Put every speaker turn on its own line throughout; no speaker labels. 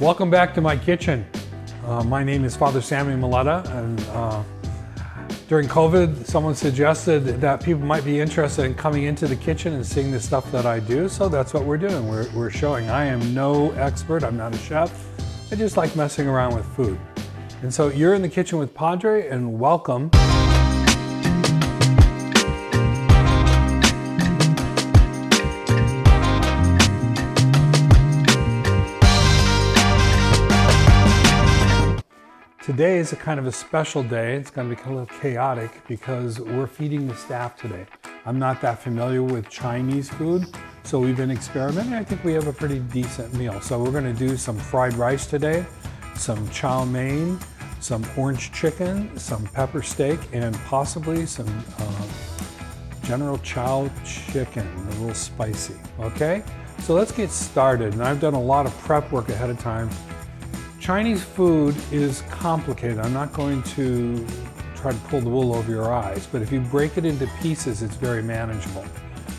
Welcome back to my kitchen. My name is Father Sammie, and during COVID, someone suggested that people might be interested in coming into the kitchen and seeing the stuff that I do, so that's what we're doing. We're showing. I am no expert, I'm not a chef. I just like messing around with food. And so you're in the kitchen with Padre, and welcome. Today is a kind of a special day. It's going to be a little chaotic because we're feeding the staff today. I'm not that familiar with Chinese food, so we've been experimenting. I think we have a pretty decent meal. So we're going to do some fried rice today, some chow mein, some orange chicken, some pepper steak, and possibly some General Chow chicken, a little spicy, okay? So let's get started. And I've done a lot of prep work ahead of time. Chinese food is complicated. I'm not going to try to pull the wool over your eyes, but if you break it into pieces, it's very manageable.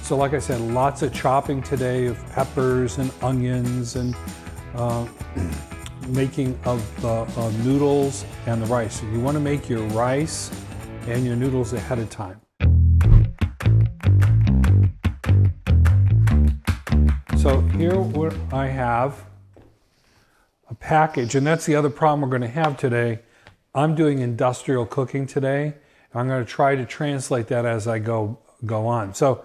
So like I said, lots of chopping today of peppers and onions and making of the noodles and the rice. So you want to make your rice and your noodles ahead of time. So here what I have a package, and that's the other problem we're going to have today. I'm doing industrial cooking today. I'm going to try to translate that as I go on. So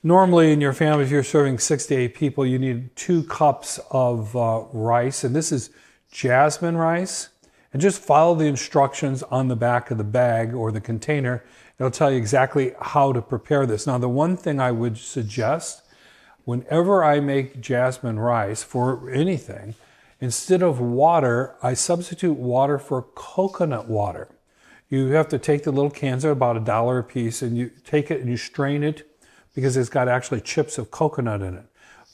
normally in your family, if you're serving 6 to 8 people, you need 2 cups of rice, and this is jasmine rice. And just follow the instructions on the back of the bag or the container. It'll tell you exactly how to prepare this. Now, the one thing I would suggest, whenever I make jasmine rice for anything, instead of water, I substitute water for coconut water. You have to take the little cans, they're about $1 a piece, and you take it and you strain it because it's got actually chips of coconut in it.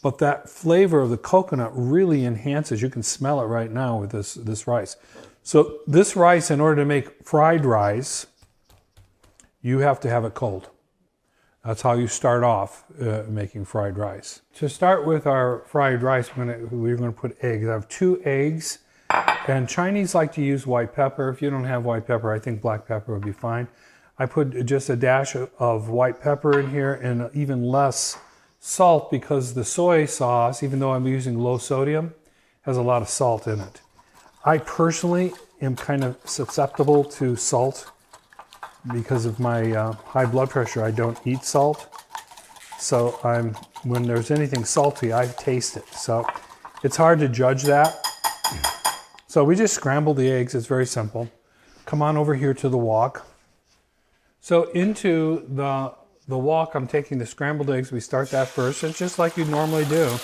But that flavor of the coconut really enhances, you can smell it right now with this rice. So this rice, in order to make fried rice, you have to have it cold. That's how you start off making fried rice. To start with our fried rice, we're going to put eggs. I have 2 eggs, and Chinese like to use white pepper. If you don't have white pepper, I think black pepper would be fine. I put just a dash of white pepper in here and even less salt because the soy sauce, even though I'm using low sodium, has a lot of salt in it. I personally am kind of susceptible to salt. Because of my high blood pressure, I don't eat salt. So when there's anything salty, I taste it. So it's hard to judge that. So we just scramble the eggs. It's very simple. Come on over here to the wok. So into the wok, I'm taking the scrambled eggs. We start that first. It's just like you normally do.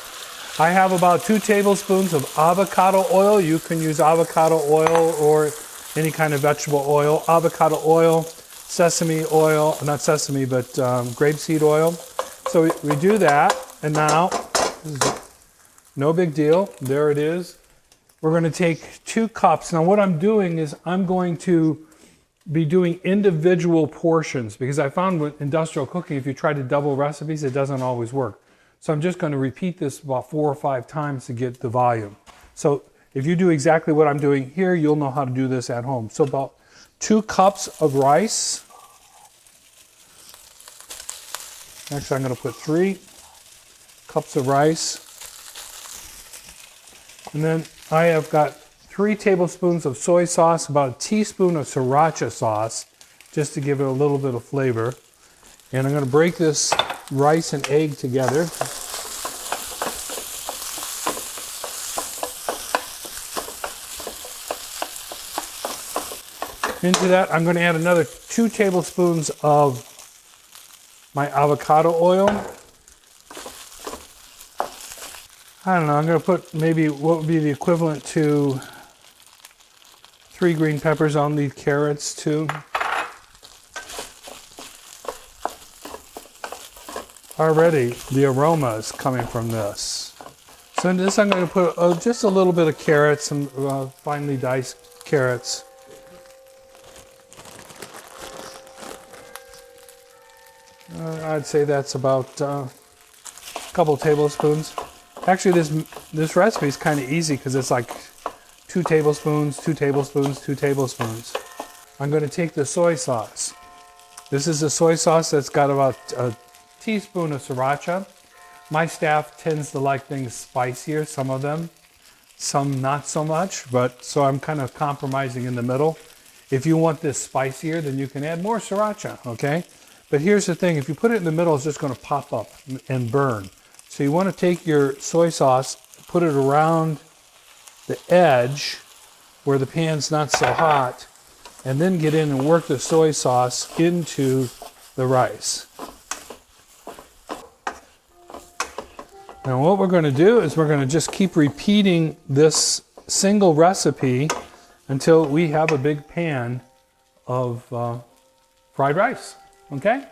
I have about 2 tablespoons of avocado oil. You can use avocado oil or any kind of vegetable oil. Avocado oil, sesame oil, not sesame, but grapeseed oil. So we do that, and now, no big deal, there it is. We're going to take 2 cups. Now what I'm doing is I'm going to be doing individual portions because I found with industrial cooking, if you try to double recipes, it doesn't always work. So I'm just going to repeat this about 4 or 5 times to get the volume. So if you do exactly what I'm doing here, you'll know how to do this at home. So about 2 cups of rice. Actually, I'm going to put 3 cups of rice. And then I have got 3 tablespoons of soy sauce, about a teaspoon of sriracha sauce, just to give it a little bit of flavor. And I'm going to break this rice and egg together. Into that, I'm going to add another 2 tablespoons of my avocado oil. I don't know, I'm going to put maybe what would be the equivalent to 3 green peppers. I'll need carrots too. Already the aroma is coming from this. So in this I'm going to put just a little bit of carrots, some finely diced carrots. I'd say that's about a couple tablespoons. Actually, this recipe is kind of easy because it's like 2 tablespoons, 2 tablespoons, 2 tablespoons. I'm going to take the soy sauce. This is a soy sauce that's got about a teaspoon of sriracha. My staff tends to like things spicier, some of them, some not so much, but so I'm kind of compromising in the middle. If you want this spicier, then you can add more sriracha, okay? But here's the thing, if you put it in the middle, it's just going to pop up and burn. So you want to take your soy sauce, put it around the edge where the pan's not so hot, and then get in and work the soy sauce into the rice. Now what we're going to do is we're going to just keep repeating this single recipe until we have a big pan of fried rice, okay?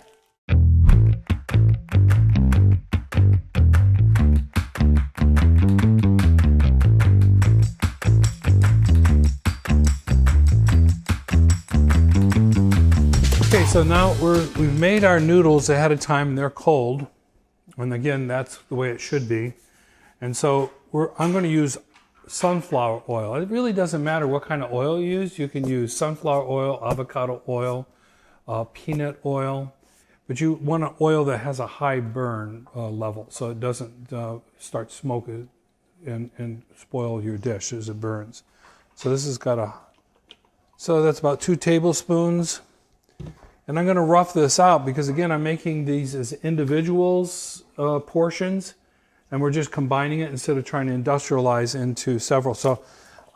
Okay, so now we've made our noodles ahead of time and they're cold. And again, that's the way it should be. And so I'm going to use sunflower oil. It really doesn't matter what kind of oil you use. You can use sunflower oil, avocado oil, peanut oil. But you want an oil that has a high burn level so it doesn't start smoking and spoil your dish as it burns. So this has got so that's about 2 tablespoons. And I'm going to rough this out because, again, I'm making these as individuals portions, and we're just combining it instead of trying to industrialize into several. So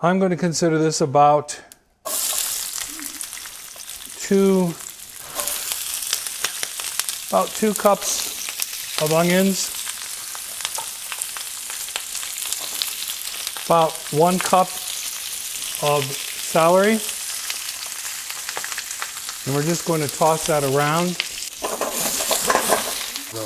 I'm going to consider this about 2 cups of onions, about 1 cup of celery. And we're just going to toss that around. There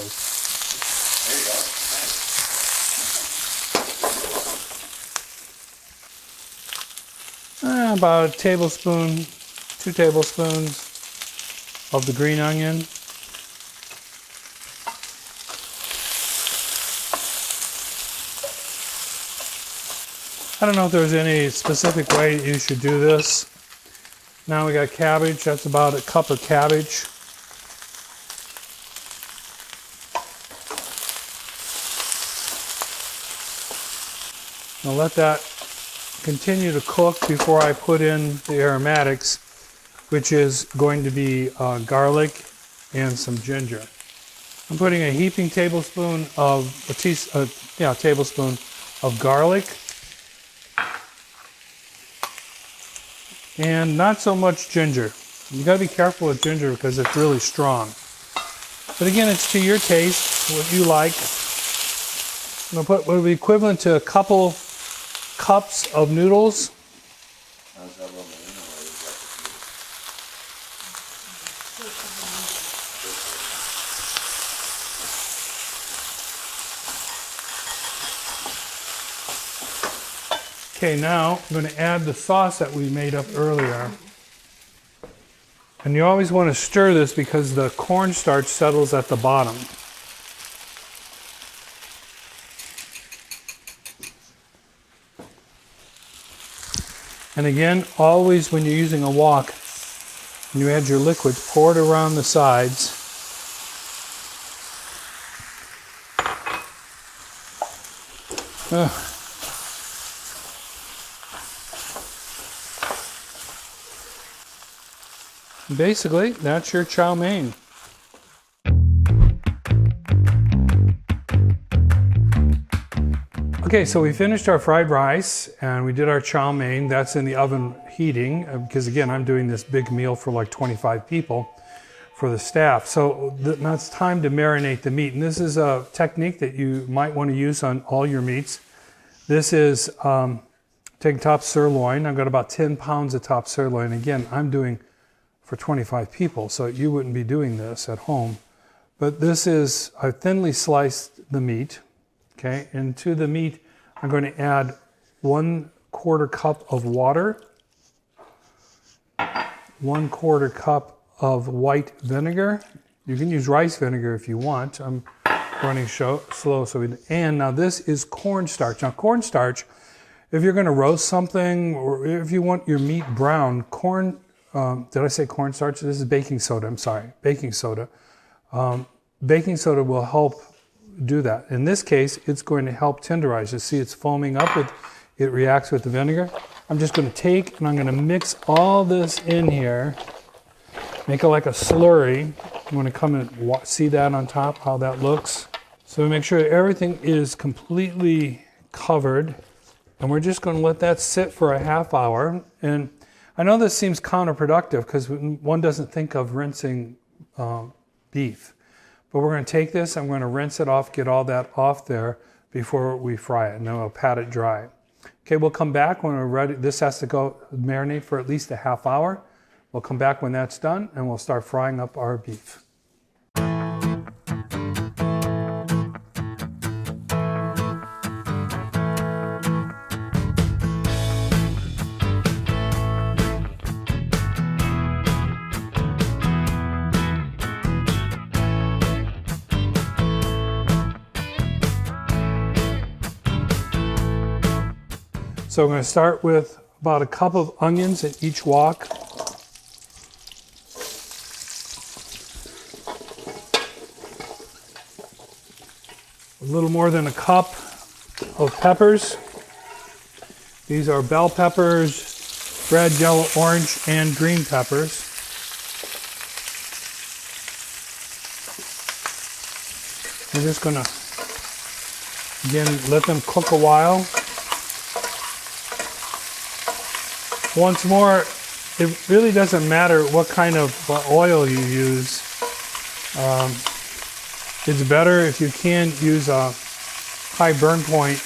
you go. About a tablespoon, 2 tablespoons of the green onion. I don't know if there's any specific way you should do this. Now we got cabbage, that's about a cup of cabbage. Now let that continue to cook before I put in the aromatics, which is going to be garlic and some ginger. I'm putting a heaping tablespoon of, tablespoon of garlic. And not so much ginger. You got to be careful with ginger because it's really strong. But again, it's to your taste, what you like. I'm going to put what would be equivalent to a couple cups of noodles. Okay, now I'm going to add the sauce that we made up earlier. And you always want to stir this because the cornstarch settles at the bottom. And again, always when you're using a wok, when you add your liquid, pour it around the sides. Basically, that's your chow mein. Okay, so we finished our fried rice and we did our chow mein. That's in the oven heating because, again, I'm doing this big meal for like 25 people for the staff. So now it's time to marinate the meat. And this is a technique that you might want to use on all your meats. This is taking top sirloin. I've got about 10 pounds of top sirloin. Again, I'm doing for 25 people, so you wouldn't be doing this at home. But this is, I thinly sliced the meat, okay? And to the meat, I'm going to add 1/4 cup of water, 1/4 cup of white vinegar. You can use rice vinegar if you want. I'm running slow. And now this is cornstarch. Now cornstarch, if you're going to roast something or if you want your meat brown, did I say cornstarch? This is baking soda. I'm sorry, baking soda. Baking soda will help do that. In this case, it's going to help tenderize. You see it's foaming up. It reacts with the vinegar. I'm just going to take and I'm going to mix all this in here. Make it like a slurry. You want to come and see that on top, how that looks. So make sure everything is completely covered. And we're just going to let that sit for a half hour. And I know this seems counterproductive because one doesn't think of rinsing beef. But we're going to take this, I'm going to rinse it off, get all that off there before we fry it. And then we'll pat it dry. Okay, we'll come back when we're ready. This has to go marinate for at least a half hour. We'll come back when that's done and we'll start frying up our beef. So I'm going to start with about a cup of onions at each wok. A little more than a cup of peppers. These are bell peppers, red, yellow, orange, and green peppers. I'm just going to, again, let them cook a while. Once more, it really doesn't matter what kind of oil you use. It's better if you can use a high burn point,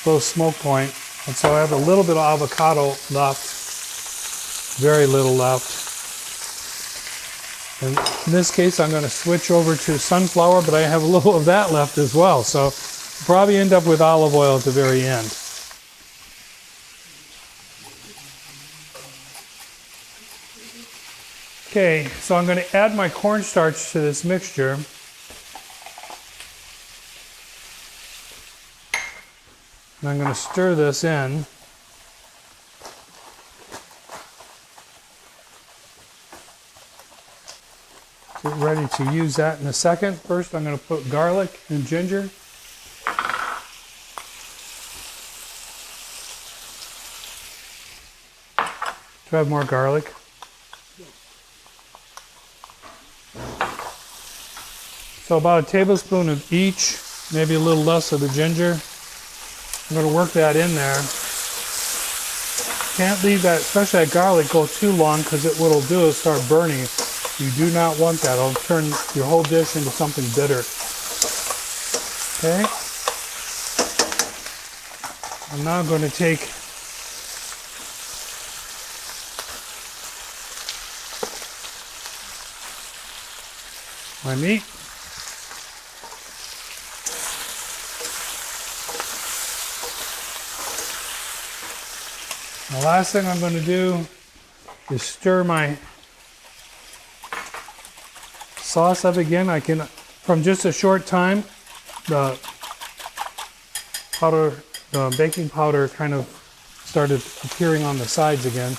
low smoke point. And so I have a little bit of avocado left, very little left. And in this case, I'm going to switch over to sunflower, but I have a little of that left as well. So I'll probably end up with olive oil at the very end. Okay, so I'm going to add my cornstarch to this mixture. And I'm going to stir this in. Get ready to use that in a second. First, I'm going to put garlic and ginger. Do I have more garlic? So about a tablespoon of each, maybe a little less of the ginger. I'm going to work that in there. Can't leave that, especially that garlic, go too long because what it'll do is start burning. You do not want that. It'll turn your whole dish into something bitter. Okay? I'm now going to take my meat. The last thing I'm going to do is stir my sauce up again. I can, from just a short time, the baking powder kind of started appearing on the sides again.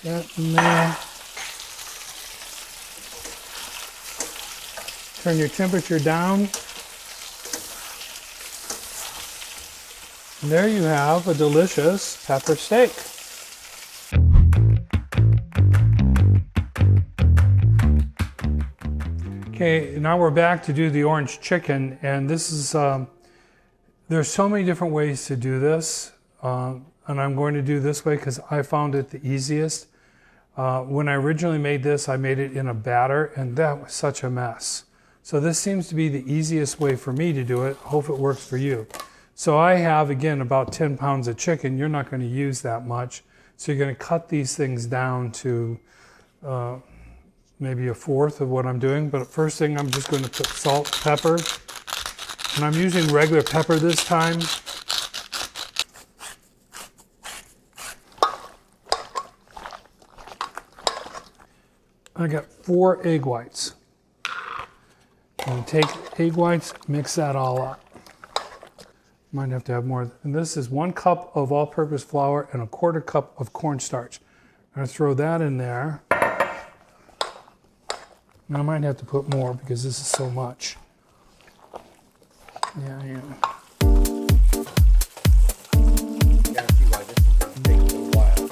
That in there. Turn your temperature down. And there you have a delicious pepper steak. Okay, now we're back to do the orange chicken, and this is, there's so many different ways to do this, and I'm going to do this way because I found it the easiest. When I originally made this, I made it in a batter, and that was such a mess. So this seems to be the easiest way for me to do it. Hope it works for you. So I have, again, about 10 pounds of chicken. You're not going to use that much. So you're going to cut these things down to maybe a fourth of what I'm doing. But first thing, I'm just going to put salt, pepper. And I'm using regular pepper this time. I got 4 egg whites. I'm going to take egg whites, mix that all up. Might have to have more. And this is 1 cup of all-purpose flour and a 1/4 cup of cornstarch. I'm going to throw that in there. And I might have to put more because this is so much. Yeah.
Yeah, I see why this is going to take a little while.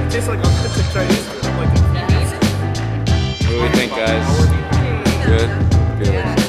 Tastes like authentic Chinese food. I'm like,
What do we think, guys? Good? Good.